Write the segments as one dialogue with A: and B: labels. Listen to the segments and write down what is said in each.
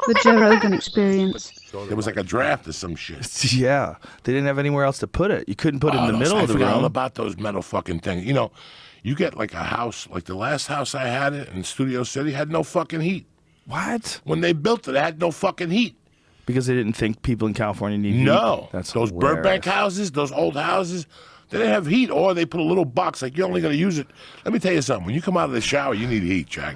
A: The Joe Rogan Experience.
B: There was like a draft or some shit.
C: Yeah, they didn't have anywhere else to put it. You couldn't put it in the middle of the
B: I forgot all
C: room.
B: about those metal fucking things. You know, you get like a house, like the last house I had it in Studio City had no fucking heat.
C: What?
B: When they built it had no fucking heat.
C: Because they didn't think people in California need heat?
B: No.
C: That's
B: those
C: hilarious.
B: Burbank houses, those old houses, they didn't have heat, or they put a little box like you're only going to use it. Let me tell you something. When you come out of the shower, you need heat, Jack.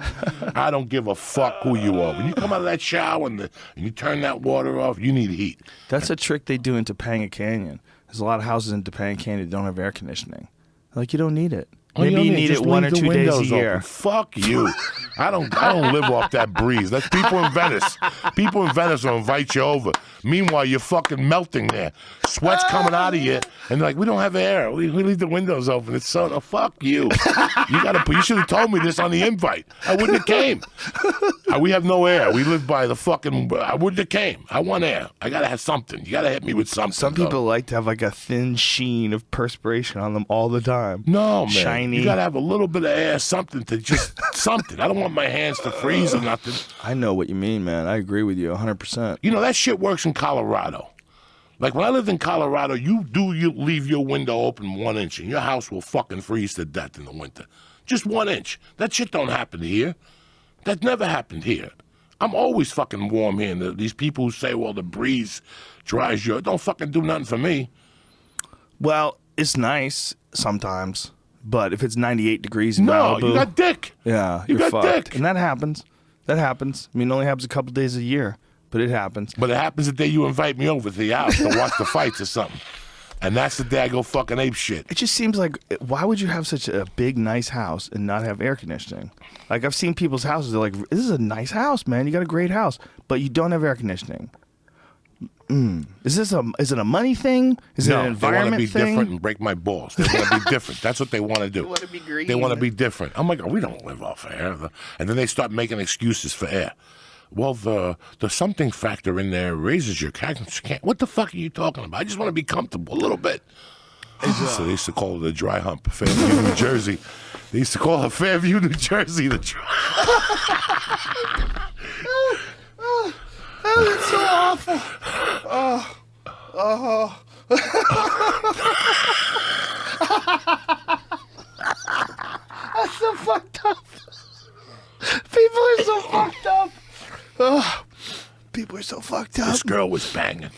B: I don't give a fuck who you are. When you come out of that shower and you turn that water off, you need heat.
C: That's a trick they do in Topanga Canyon. There's a lot of houses in Topanga Canyon that don't have air conditioning. Like, you don't need it. Maybe you need it 1 or 2 days a year.
B: Open. Fuck you. I don't live off that breeze. That's people in Venice. People in Venice will invite you over. Meanwhile, you're fucking melting there. Sweat's coming out of you. And they're like, we don't have air. We leave the windows open. It's so, fuck you. You should have told me this on the invite. I wouldn't have came. We have no air. We live by the fucking, I wouldn't have came. I want air. I got to have something. You got to hit me with something.
C: Some people like to have like a thin sheen of perspiration on them all the time.
B: No, man.
C: Shiny.
B: You got to have a little bit of air, something to just, something. I don't want my hands to freeze or nothing.
C: I know what you mean, man. I agree with you 100%.
B: You know, that shit works in Colorado. Like, when I lived in Colorado, you leave your window open 1 inch, and your house will fucking freeze to death in the winter. Just 1 inch. That shit don't happen here. That never happened here. I'm always fucking warm here. And these people who say, well, the breeze dries you, it don't fucking do nothing for me.
C: Well, it's nice sometimes, but if it's 98 degrees in
B: No,
C: Malibu,
B: you got dick.
C: Yeah,
B: You
C: you're
B: got
C: fucked.
B: dick.
C: And that happens. That happens. I mean, it only happens a couple days a year, but it happens.
B: But it happens the day you invite me over to the house to watch the fights or something. And that's the day I go fucking ape shit.
C: It just seems like, why would you have such a big, nice house and not have air conditioning? Like, I've seen people's houses, they're like, this is a nice house, man. You got a great house, but you don't have air conditioning. Is it a money thing? Is it an environment
B: they want to be
C: thing?
B: different and break my balls. They want to be different. That's what they want to do.
C: They want to be green.
B: They want to be different. I'm like, oh, we don't live off air. And then they start making excuses for air. Well, the something factor in there raises your can't. What the fuck are you talking about? I just want to be comfortable a little bit. So they used to call it a dry hump, Fairview, New Jersey. They used to call it Fairview, New Jersey, the dry.
C: Oh, it's so awful. That's so fucked up. People are so fucked up. Oh, people are so fucked up.
B: This girl was banging.